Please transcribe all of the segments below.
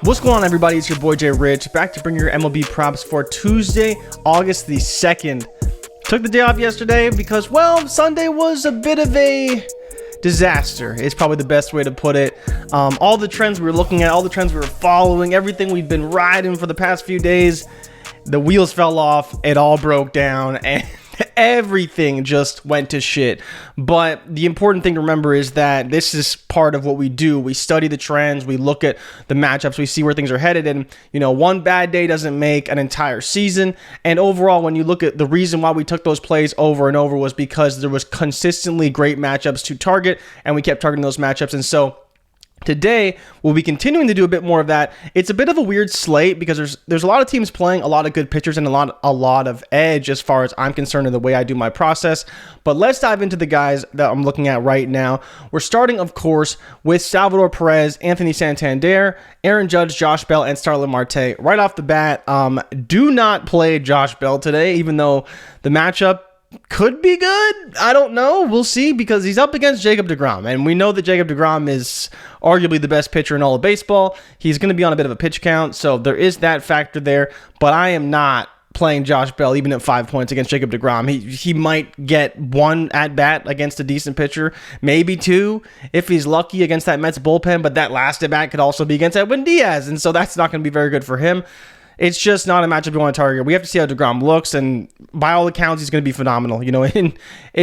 What's going on, everybody? It's your boy Jay Rich, back to bring your MLB props for Tuesday, August the 2nd. Took the day off yesterday because, well, Sunday was a bit of a disaster. It's probably the best way to put it. All the trends we were looking at, all the trends we were following, everything we've been riding for the past few days, the wheels fell off, it all broke down, and everything just went to shit. But the important thing to remember is that this is part of what we do. We study the trends, we look at the matchups, we see where things are headed, and one bad day doesn't make an entire season. And overall, when you look at the reason why we took those plays over and over was because there was consistently great matchups to target, and we kept targeting those matchups. And so today, we'll be continuing to do a bit more of that. It's a bit of a weird slate because there's a lot of teams playing, a lot of good pitchers, and a lot of edge as far as I'm concerned in the way I do my process. But let's dive into the guys that I'm looking at right now. We're starting, of course, with Salvador Perez, Anthony Santander, Aaron Judge, Josh Bell, and Starlin Marte. Right off the bat, do not play Josh Bell today, even though the matchup could be good. I don't know. We'll see, because he's up against Jacob deGrom, and we know that Jacob deGrom is arguably the best pitcher in all of baseball. He's going to be on a bit of a pitch count, so there is that factor there. But I am not playing Josh Bell even at 5 points against Jacob deGrom. He might get one at bat against a decent pitcher, maybe two if he's lucky against that Mets bullpen, but that last at bat could also be against Edwin Diaz, and so that's not going to be very good for him. It's just not a matchup we want to target. We have to see how deGrom looks, and by all accounts, he's going to be phenomenal. In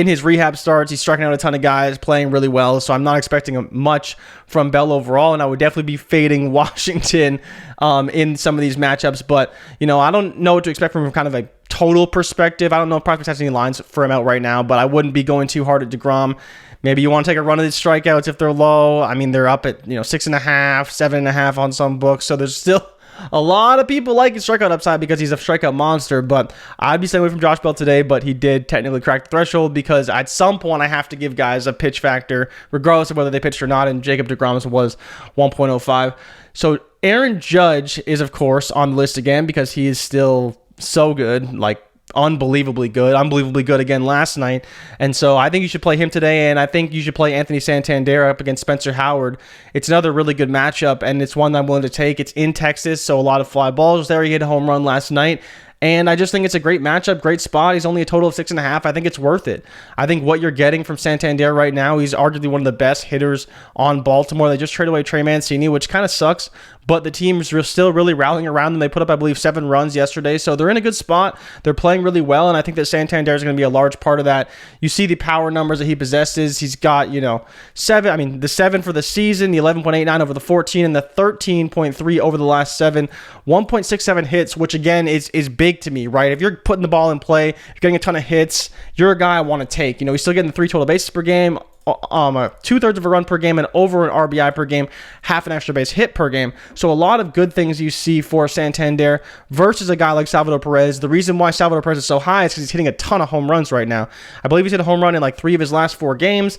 his rehab starts, he's striking out a ton of guys, playing really well, so I'm not expecting much from Bell overall, and I would definitely be fading Washington in some of these matchups. But, I don't know what to expect from kind of a total perspective. I don't know if Prospects has any lines for him out right now, but I wouldn't be going too hard at deGrom. Maybe you want to take a run of these strikeouts if they're low. I mean, they're up at 6.5, 7.5 on some books, so there's still a lot of people like his strikeout upside because he's a strikeout monster. But I'd be staying away from Josh Bell today, but he did technically crack the threshold because at some point I have to give guys a pitch factor regardless of whether they pitched or not, and Jacob deGrom's was 1.05. So Aaron Judge is, of course, on the list again because he is still so good, like unbelievably good again last night. And so I think you should play him today, and I think you should play Anthony Santander up against Spencer Howard. It's another really good matchup, and it's one that I'm willing to take. It's in Texas, so a lot of fly balls there. He hit a home run last night, and I just think it's a great matchup, great spot. He's only a total of 6.5. I think it's worth it. I think what you're getting from Santander right now, he's arguably one of the best hitters on Baltimore. They just traded away Trey Mancini, which kind of sucks, but the team's still really rallying around them. They put up, I believe, 7 runs yesterday, so they're in a good spot. They're playing really well, and I think that Santander is going to be a large part of that. You see the power numbers that he possesses. He's got, the 7 for the season, the 11.89 over the 14, and the 13.3 over the last 7. 1.67 hits, which again is big to me, right? If you're putting the ball in play, you're getting a ton of hits, you're a guy I want to take. He's still getting the 3 total bases per game, 2/3 of a run per game, and over an RBI per game, half an extra base hit per game. So a lot of good things you see for Santander versus a guy like Salvador Perez. The reason why Salvador Perez is so high is because he's hitting a ton of home runs right now. I believe he's hit a home run in like 3 of his last 4 games.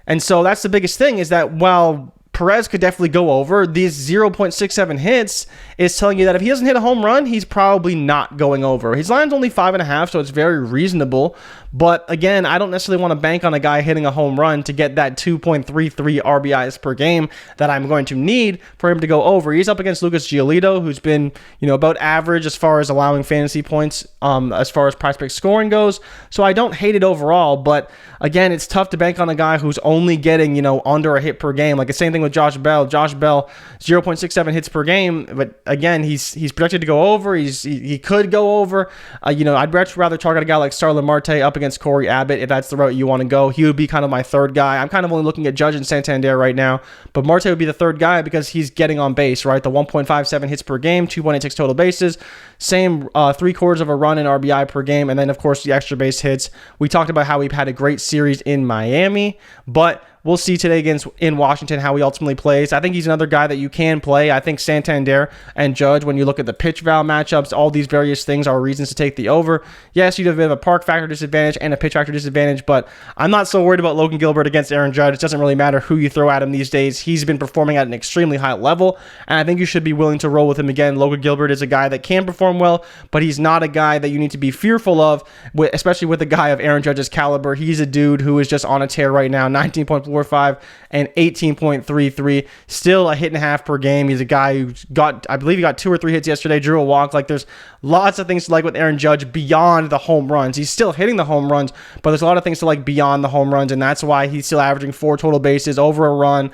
And so that's the biggest thing, is that while Perez could definitely go over, these 0.67 hits is telling you that if he doesn't hit a home run, he's probably not going over. His line's only 5.5, so it's very reasonable. But again, I don't necessarily want to bank on a guy hitting a home run to get that 2.33 RBIs per game that I'm going to need for him to go over. He's up against Lucas Giolito, who's been, about average as far as allowing fantasy points, as far as PrizePicks scoring goes. So I don't hate it overall, but again, it's tough to bank on a guy who's only getting, under a hit per game. Like the same thing with Josh Bell. Josh Bell, 0.67 hits per game, but again, he's projected to go over. He could go over. I'd much rather target a guy like Starlin Marte up against Corey Abbott if that's the route you want to go. He would be kind of my third guy. I'm kind of only looking at Judge and Santander right now, but Marte would be the third guy because he's getting on base, right? The 1.57 hits per game, 2.86 total bases, same 3/4 of a run in RBI per game, and then of course the extra base hits. We talked about how we've had a great series in Miami, but we'll see today against in Washington how he ultimately plays. I think he's another guy that you can play. I think Santander and Judge, when you look at the pitch val matchups, all these various things are reasons to take the over. Yes, you have a bit of a park factor disadvantage and a pitch factor disadvantage, but I'm not so worried about Logan Gilbert against Aaron Judge. It doesn't really matter who you throw at him these days. He's been performing at an extremely high level, and I think you should be willing to roll with him again. Logan Gilbert is a guy that can perform well, but he's not a guy that you need to be fearful of, especially with a guy of Aaron Judge's caliber. He's a dude who is just on a tear right now, 19.4 18.45 and 18.33. Still a hit and a half per game. He's a guy who got, I believe he got 2 or 3 hits yesterday, drew a walk. Like, there's lots of things to like with Aaron Judge beyond the home runs. He's still hitting the home runs, but there's a lot of things to like beyond the home runs, and that's why he's still averaging 4 total bases, over a run,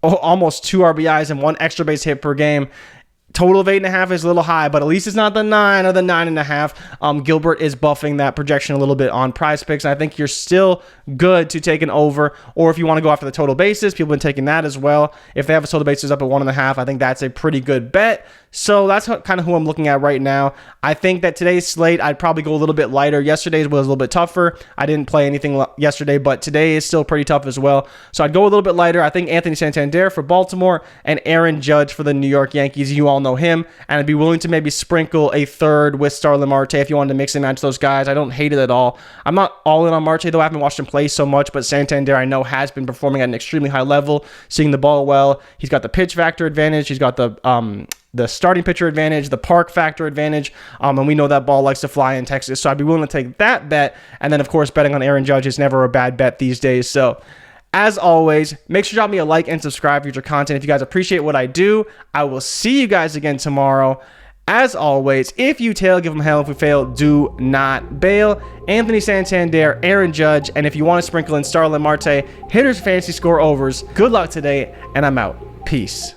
almost 2 RBIs, and 1 extra base hit per game. Total of 8.5 is a little high, but at least it's not the 9 or the 9.5. Gilbert is buffing that projection a little bit on PrizePicks, and I think you're still good to take an over, or if you want to go after the total bases, people have been taking that as well. If they have a total bases up at 1.5, I think that's a pretty good bet. So that's kind of who I'm looking at right now. I think that today's slate, I'd probably go a little bit lighter. Yesterday's was a little bit tougher. I didn't play anything yesterday, but today is still pretty tough as well. So I'd go a little bit lighter. I think Anthony Santander for Baltimore and Aaron Judge for the New York Yankees. You all know him, and I'd be willing to maybe sprinkle a third with Starlin Marte if you wanted to mix and match those guys. I don't hate it at all. I'm not all in on Marte, though. I haven't watched him play so much, but Santander I know has been performing at an extremely high level, seeing the ball well. He's got the pitch factor advantage. He's got the starting pitcher advantage, the park factor advantage, and we know that ball likes to fly in Texas, so I'd be willing to take that bet. And then, of course, betting on Aaron Judge is never a bad bet these days. So, as always, make sure to drop me a like and subscribe for future content. If you guys appreciate what I do, I will see you guys again tomorrow. As always, if you tail, give them hell. If we fail, do not bail. Anthony Santander, Aaron Judge, and if you want to sprinkle in Starlin Marte, hitters fantasy score overs. Good luck today, and I'm out. Peace.